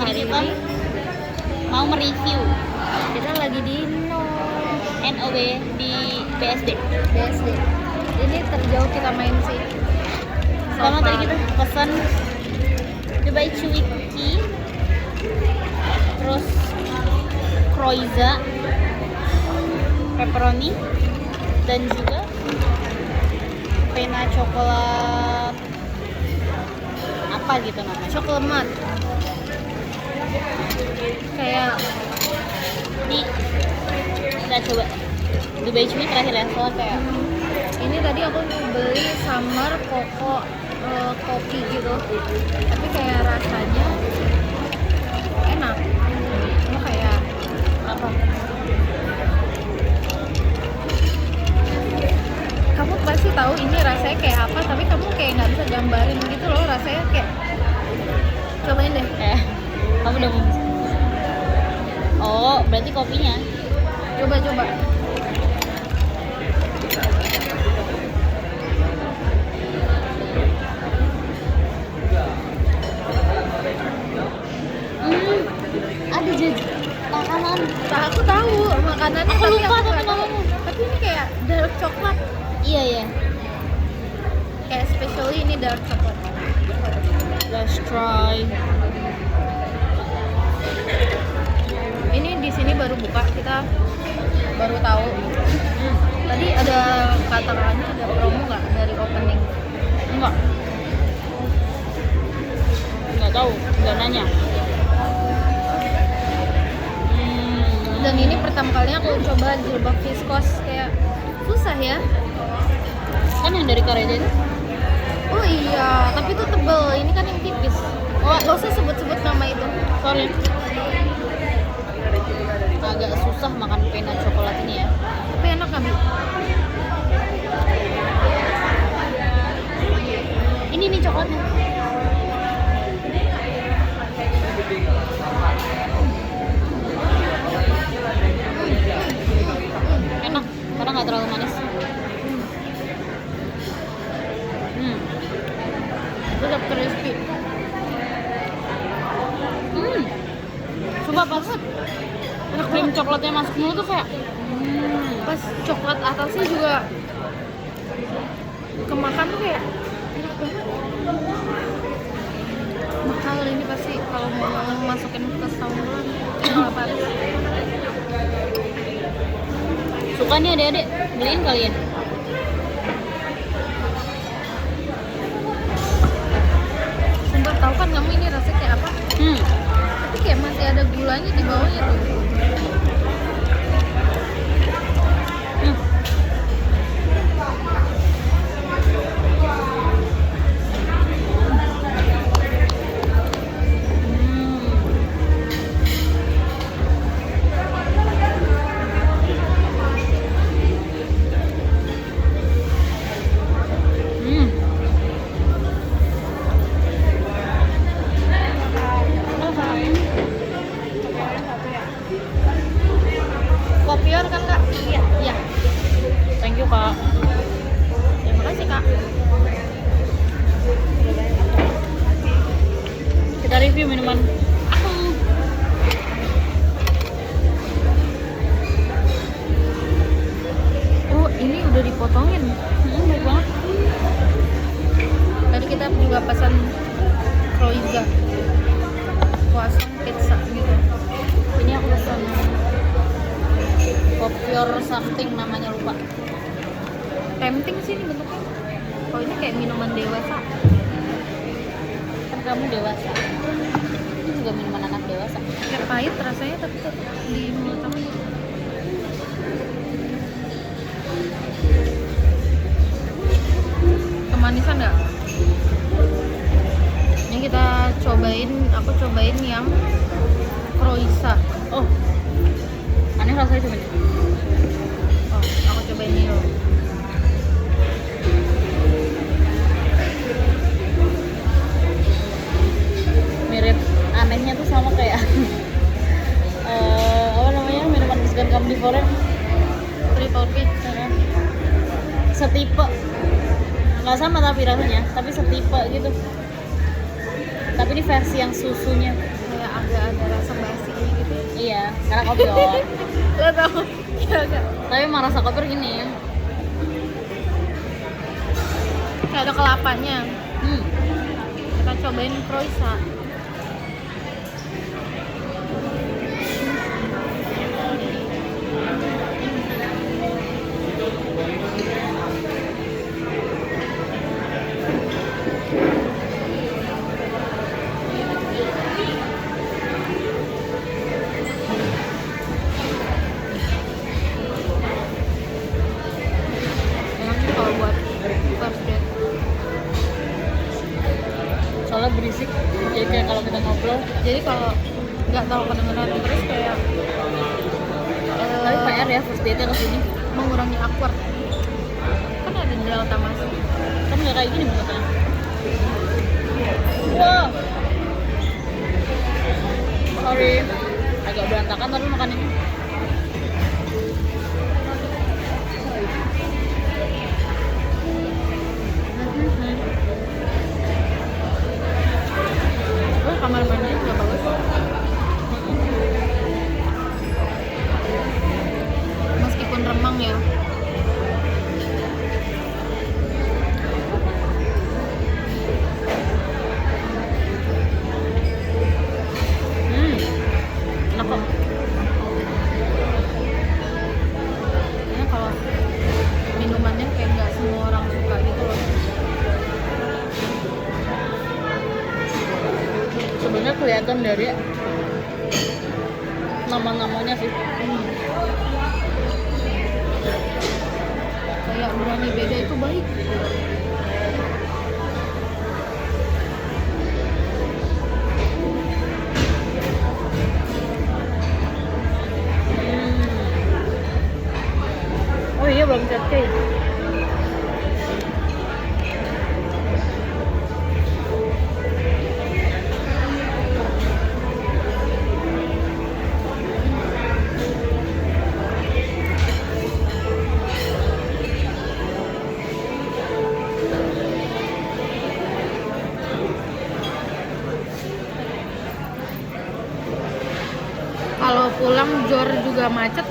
hari kita ini mau mereview kita lagi di NOW di BSD. BSD. Ini terjauh kita main sih. Sama tadi kita pesan Dubai Cuiki, terus Croiza, pepperoni, dan juga pena coklat apa gitu namanya. Coklat kayak Ini kita coba Dubai Cuiki terakhir ya, soalnya kayak ini tadi aku beli summer koko kopi gitu, tapi kayak rasanya enak. Cuma kayak apa? kamu pasti tahu ini rasanya kayak apa, tapi kamu kayak nggak bisa gambarin gitu loh rasanya kayak. Cobain deh. Kamu udah mau bisa. Oh, berarti kopinya. Coba. Ada jadi makanan. Aku tahu makanannya, Aku tapi lupa aku tapi nggak tahu. namanya. Tapi ini kayak dark coklat, Iya. kayak especially ini dark coklat. Let's try. Ini di sini baru buka, kita baru tahu. Tadi ada katakannya ada promo nggak dari opening? Enggak tahu, enggak nanya. Dan ini pertama kalinya aku coba jilbab viskos, kayak susah ya. Kan yang dari Karya itu. Oh iya, tapi itu tebel. Ini kan yang tipis. Oh, gak usah sebut-sebut nama itu. Sorry. Agak susah makan pena coklat ini ya. Tapi enak nggak, Bi? Ini nih coklatnya. Enak, karena nggak terlalu manis. Tetap crispy. Coba pas krim coklatnya masuk mulut tuh kayak Pas coklat atasnya juga kemakan tuh kayak enak banget. Mahal ini pasti kalau mau masukin ke saumur mahal Paris. suka nih adik-adik, beliin kalian. Sumpah, tahu kan kamu ini rasanya kayak apa? Tapi kayak masih ada gulanya di bawahnya tuh. Kopior kan Kak? Iya. Thank you kak. Terima kasih Kak. Kita review minuman. Oh, ini udah dipotongin. Baik banget. Tadi kita juga pesan Croiza, croissant pizza gitu. Ini aku pesan Kopior something namanya, lupa. Tempting sih ini bentuknya. Oh, ini kayak minuman dewasa. Kan kamu dewasa. Ini juga minuman anak dewasa. Kayak pahit rasanya, tapi tetap di mulut kamu. Kemanisan nggak? Ini kita cobain, aku cobain yang Croiza. Oh, aneh rasanya cuma ini. Oh, aku cobain ini loh. Mirip, anehnya tuh sama kayak apa namanya, minuman kesukaan kamu di Korea. Triple peach. Setipe, nggak sama tapi rasanya, tapi setipe gitu. Tapi ini versi yang susunya. Kayak agak ada rasa basi gitu. Iya, karena kopi doang. Lo tau? Ya enggak. Tapi emang rasa kopi gini. Kayak ada kelapanya. Hmm. Kita cobain Croissant. Enak sih kalau buat first date. Soalnya berisik. Jadi kayak kalau kita ngobrol. Jadi kalau nggak tahu kedengeran terus kayak Tapi PR ya first date-nya kesini. mengurangi awkward. Kan ada delta masuk. Kan nggak kayak gini bentuknya. Wow. Sorry. Agak berantakan tapi makan ini. Oh, kamar mandinya juga bagus. Meskipun remang ya. Enak kok. Karena kalau minumannya kayak nggak semua orang suka gitu loh. Sebenarnya kelihatan dari nama-namanya sih. Kayak berani beda itu baik. Oh iya belum cake. Kalau pulang jor juga macet.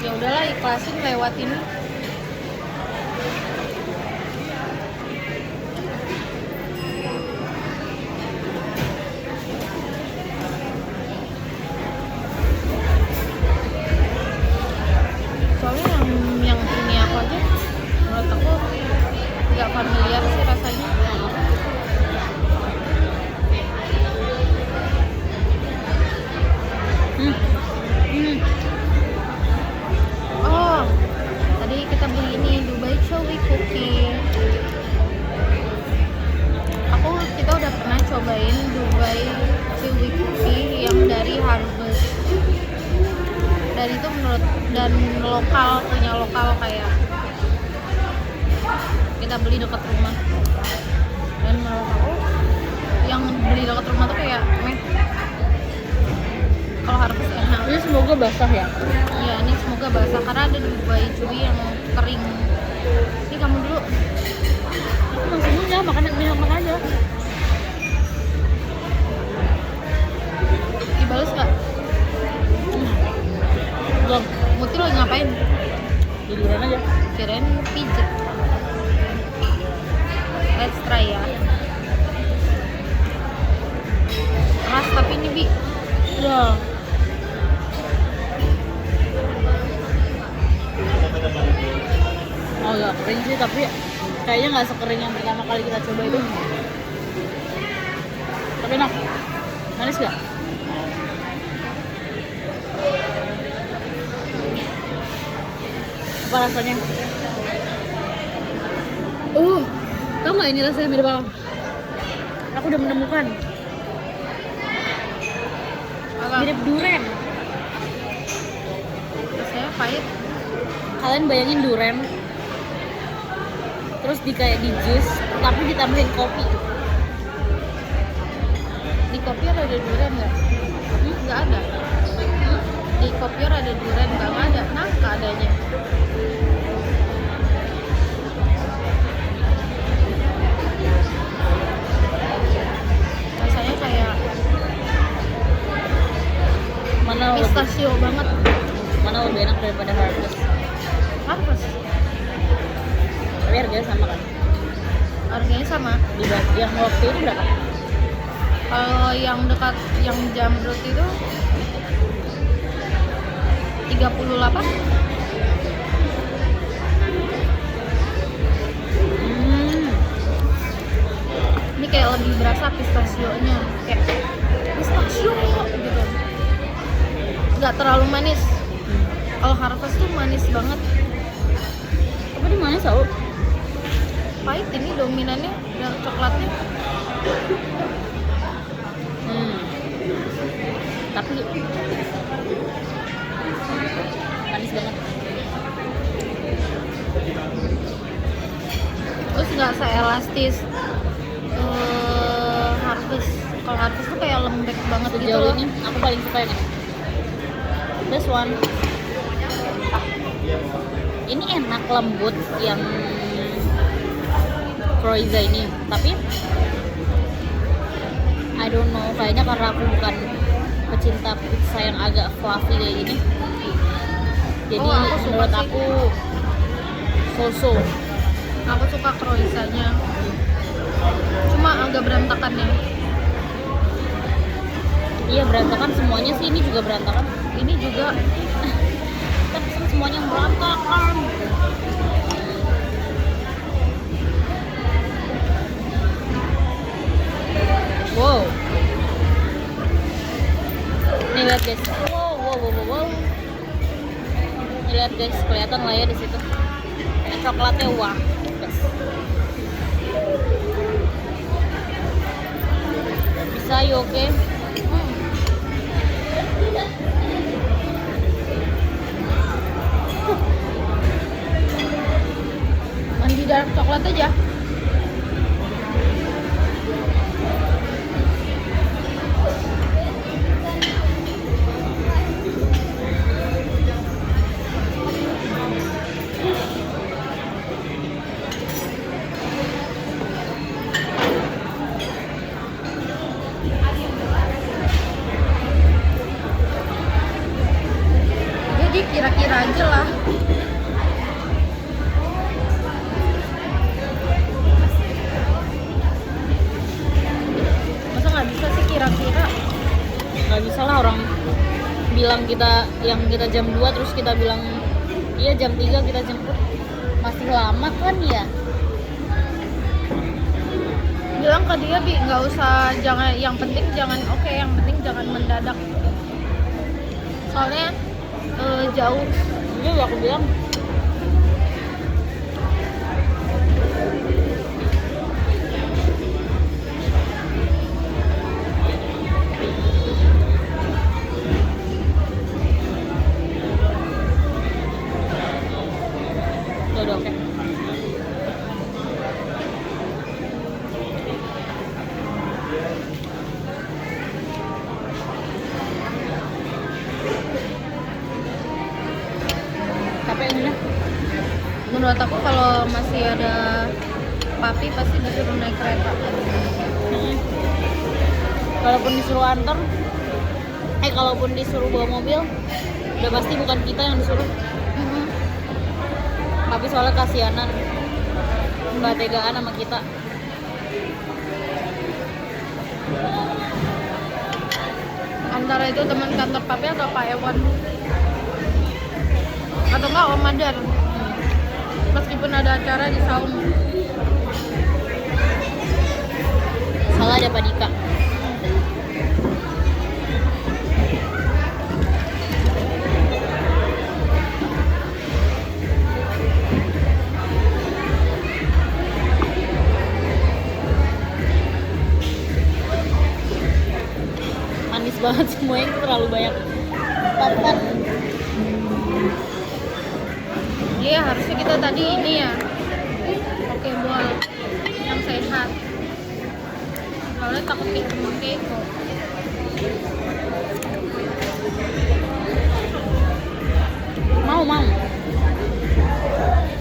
Ya udahlah ikhlasin lewat ini. Soalnya yang ini aku aja menurut aku nggak familiar sih rasanya. Oh, tadi kita beli ini Dubai Chewy Cookie. Kita udah pernah cobain Dubai Chewy Cookie yang dari Harvest. Dan itu dan lokal, punya lokal kayak kita beli dekat rumah. Dan menurut aku yang beli dekat rumah tuh kayak meh. Kalau Harvest enak. Ini semoga basah ya. Ya ini semoga basah karena ada Dubai Chewy yang kering. Ini kamu dulu. Aku langsung aja makan aja. Dibales nggak? Belum. Muti lagi ngapain? Tiduran aja. Kirain pijet. Let's try ya. Keras tapi ini Bi. Ya. Oh agak kering sih tapi kayaknya nggak sekering yang pertama kali kita coba itu. Tapi enak. Manis nggak? Apa rasanya? Tau nggak ini rasanya mirip apa? Aku udah menemukan. Apa? Mirip durian. Rasanya pahit. Kalian bayangin durian, terus kayak di jus, tapi ditambahin kopi. Di kopior ada durian nggak? Nggak ada. Di kopior ada durian nggak ada. Nangka adanya. Rasanya kayak pistachio banget. Mana lebih enak daripada Harvest? Harvest Tapi harganya sama kan? harganya sama. Di yang waktu itu berapa? Kalau yang dekat yang Jamrut itu 38. Ini kayak lebih berasa pistachio-nya, kayak pistachio gitu. Nggak terlalu manis. Kalau Harvest tuh manis banget. Apa di mana tau? Pahit ini dominannya, dan coklatnya. Tapi manis banget. Terus nggak seelastis Harvest. Kalau Harvest tuh kayak lembek banget gitu Sejauh loh. ini aku paling suka yang ini. This one. Ini enak, lembut yang Croiza ini. Tapi I don't know, kayaknya karena aku bukan pecinta pizza yang agak fluffy kayak gini. Jadi aku suka menurut sih. aku so-so. Aku suka Croissantnya, cuma agak berantakan ya. Iya berantakan semuanya sih, ini juga berantakan. Ini juga Kan semuanya berantakan. Wow. Nih lihat guys. Wow. Nih lihat guys, kelihatan lah ya di situ. Ini coklatnya wah. Guys. Bisa yuk, oke? mandi dark coklat aja. Jadi kira-kira aja lah. Masa nggak bisa sih kira-kira? Nggak bisa lah orang bilang kita jam 2 terus kita bilang iya jam 3 kita jemput. Masih lama kan ya? Bilang ke dia Bi, nggak usah, jangan, yang penting jangan yang penting jangan mendadak. Soalnya jauh. Iya aku bilang. Udah oke. Capek ini lah. Menurut aku kalau masih ada papi pasti disuruh naik kereta. Kalaupun disuruh antar, kalaupun disuruh bawa mobil, udah pasti bukan kita yang disuruh. Tapi soalnya kasihanan, nggak tegaan sama kita. Antara itu teman kantor papi atau Pak Ewan, atau enggak Om Madar. Meskipun ada acara di Saung. Salah ada Pak Dika. Manis banget semuanya, terlalu banyak papan. Iya, harusnya kita tadi ini ya, oke boy yang sehat. Soalnya takut kayak temen Keiko. Mau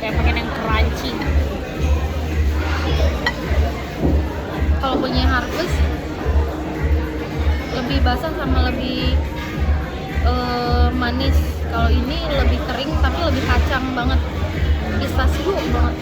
kayak pengen yang crunchy. Kalau punya Harvest lebih basah sama lebih manis. Kalau ini lebih kering tapi lebih kacang banget, pistachio banget.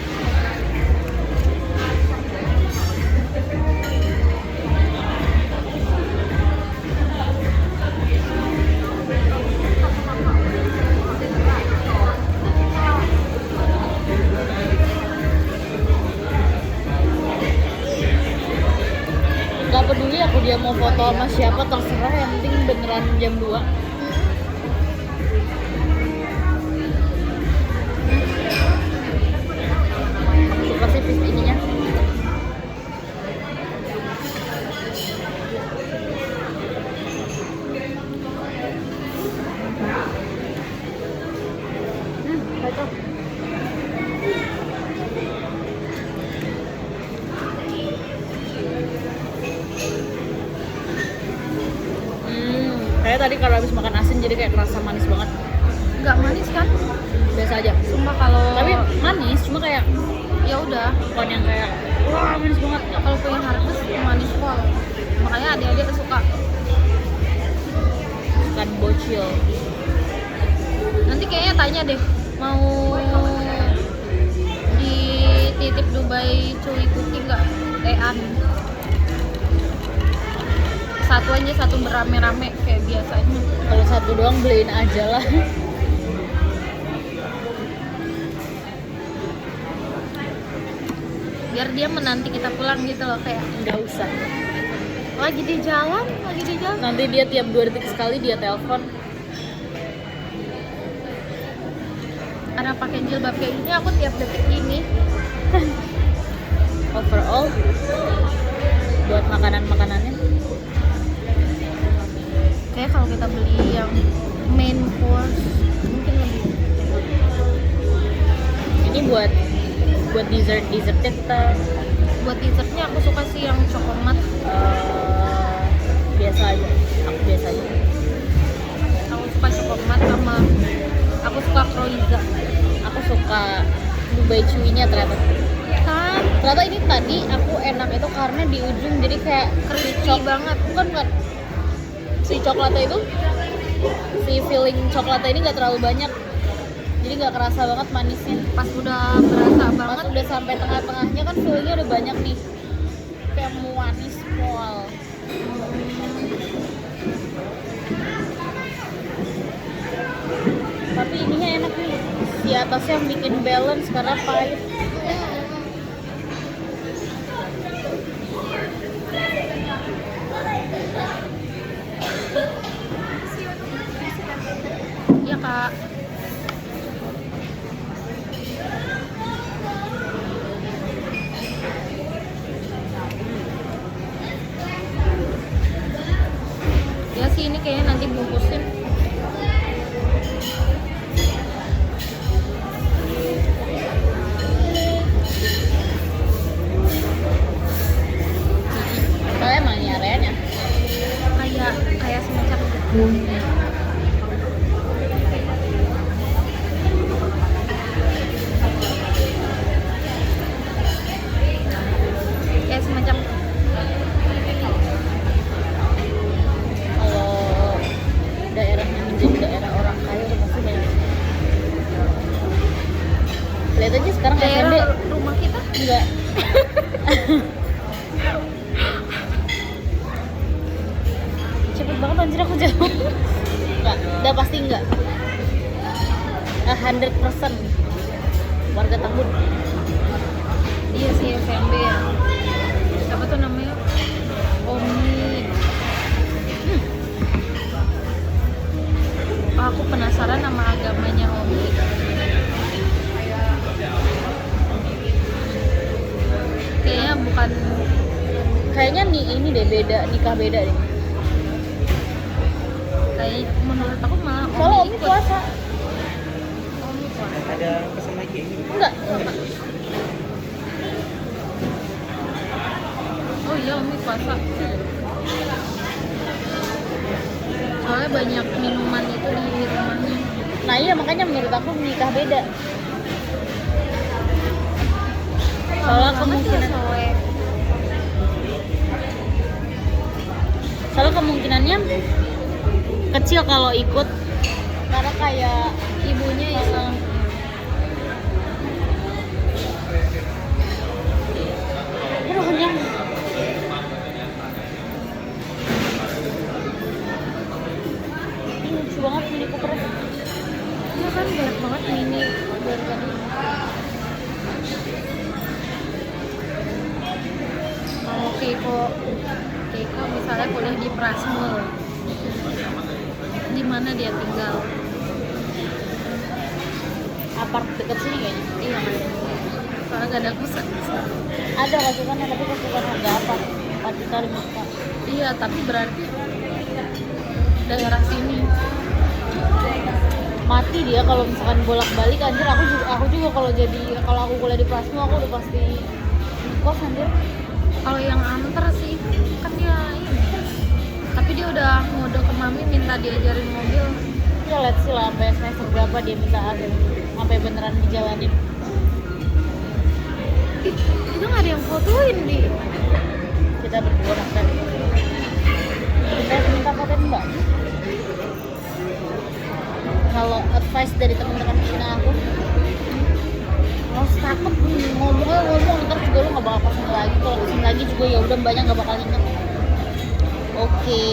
Gak peduli aku dia mau foto sama siapa, terserah, yang penting beneran jam 2. Suka sih fish ininya. Cocok. Kayak tadi kalau habis makan asin jadi kayak kerasa manis banget. Nggak manis kan? Biasa aja. Sumpah kalau Tapi manis, cuma kayak ya udah, bukan yang kayak wah manis banget. kalau punya harvest manis pol. Makanya adik-adik suka. Bukan bocil. Nanti kayaknya tanya deh, mau dititip Dubai cuy cookie nggak? Tean satu aja, satu berame-rame kayak biasanya. Kalau satu doang beliin aja lah. Biar dia menanti kita pulang gitu loh, kayak Nggak usah. lagi di jalan. Nanti dia tiap 2 detik sekali dia telepon. Ada pakai jilbab kayak gini, aku tiap detik ini. Overall buat makanan-makanannya. Kayak kalau kita beli yang main course mungkin lebih. Ini buat dessertnya kita Buat dessertnya aku suka sih yang coklat. biasa aja. Aku biasa aja. Aku suka coklat sama aku suka croissant. Aku suka Dubai Chewy-nya ternyata. Kan Ternyata ini tadi aku enak itu karena di ujung jadi kayak crispy banget. bukan si coklatnya itu, si filling coklatnya ini nggak terlalu banyak, jadi nggak kerasa banget manisnya. Pas udah berasa Pas banget, udah sampai tengah-tengahnya kan fillingnya udah banyak nih, kayak manis mual. Tapi ininya enak nih, si atasnya yang bikin balance karena pahit. ya kak. Ya sih ini kayaknya nanti bungkusin. Soalnya emang ini areanya. Kayak semacam kayak semacam Kalau daerahnya menjadi daerah orang kaya udah pasti banyak. Lihat aja sekarang daerah SND rumah kita. enggak. Cepet banget anjir aku jawab. Enggak, udah pasti enggak. 100% warga Tambun. Iya sih FMB ya. Apa tuh namanya? Omni. Aku penasaran sama agamanya Omni. Kayaknya bukan. Kayaknya nih ini deh beda, nikah beda deh. Kayak menurut aku malah Soalnya Om ikut. puasa. Omni puasa. Ada pesan lagi ini. Enggak. Oh iya Omni puasa. Soalnya banyak minuman itu di rumahnya. Nah iya makanya menurut aku nikah beda. Soalnya kemungkinan soalnya kemungkinannya kecil kalau ikut karena kayak Ibunya iseng. aduh kenyang. Ini lucu banget Mini Cooper. Iya kan banyak banget mini dari tadi. Mau Keiko misalnya kuliah di Prasmul, di mana dia tinggal? Apart deket sini kayaknya. Iya kan. Soalnya gak ada kosan. Ada kosannya tapi kosan harga apa? 4 juta 5 juta. Iya, tapi berarti daerah sini. Mati dia kalau misalkan bolak-balik anjir. Aku juga kalau aku kuliah di Prasmo aku udah pasti kos anjir. Kalau yang anter sih kan dia ini. Tapi dia udah ngode ke mami minta diajarin mobil. Ya let's see lah sampai semester berapa dia minta aja sampai beneran dijalanin. Itu nggak ada yang fotoin di. Kita berdua makan. Kita minta fotoin mbak. Kalau advice dari teman-teman Cina aku, nggak usah takut ngomong ntar juga lu nggak bakal pasang lagi. Kalau pasang lagi juga ya udah banyak nggak bakal inget. Oke.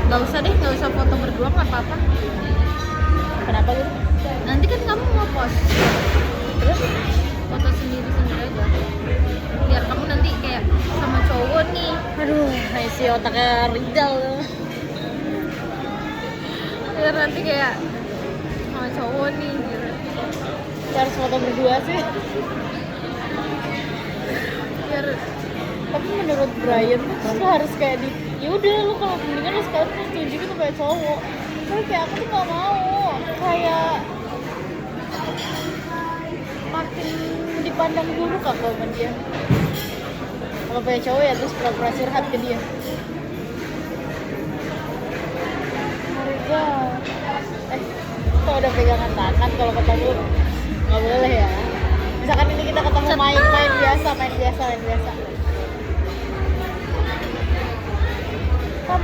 Nggak usah deh, nggak usah foto berdua nggak apa-apa. Kenapa gitu? Nanti kan kamu mau post, Terus? foto sendiri-sendiri aja. Biar kamu nanti kayak sama cowok nih. Aduh, isi otaknya Rizal. Biar nanti kayak sama cowok nih gitu. Harus foto berdua sih. Biar Tapi menurut Brian tuh lu harus kayak yaudah lu kalau mendingan lu sekarang tuh tunjukin tuh kayak cowok. Tapi kayak aku tuh gak mau. Kayak makin dipandang dulu kakak sama dia. Kalau kayak cowok ya terus pura-pura curhat ke dia. Rizal, kok udah pegangan tangan kalau ketemu nggak boleh ya. Misalkan ini kita ketemu main biasa.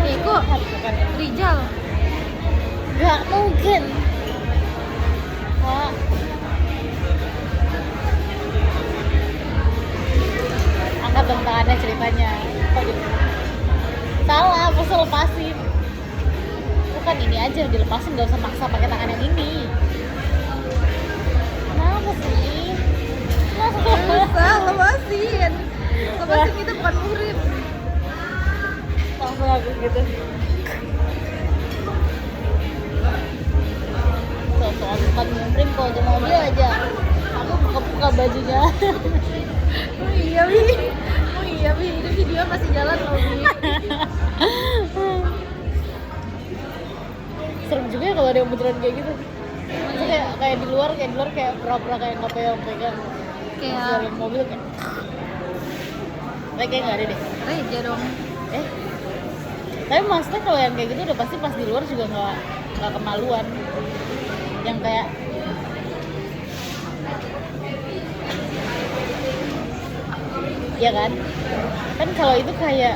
Keiko, Bukan. Rizal. Gak mungkin. Wah. Angkat dong tangannya ceritanya. Kok gitu? Salah, masa lepasin. Bukan ini aja dilepasin, gak usah maksa pakai tangan yang ini. Kenapa sih? Bisa, lepasin. Lepasin itu bukan murid. Langsung aku gitu. Soal tempat mumprim kalau di mobil aja. Aku buka bajunya. Oh iya, Bi. Ini video masih jalan loh, Bi. Serem juga ya kalau ada yang beneran kayak gitu. Maksudnya kayak di luar kayak pura-pura kayak nggak pegang Kayak dalam mobil kayak. Kayak nggak ada deh. Reja dong. Tapi maksudnya kalau yang kayak gitu udah pasti pas di luar juga nggak kemaluan. Yang kayak ya kan kalau itu kayak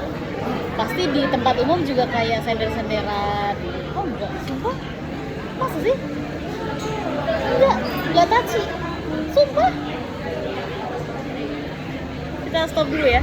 pasti di tempat umum juga kayak sender-senderan. Oh enggak, sumpah? Masa sih? Enggak touchy. Sumpah. Kita stop dulu ya.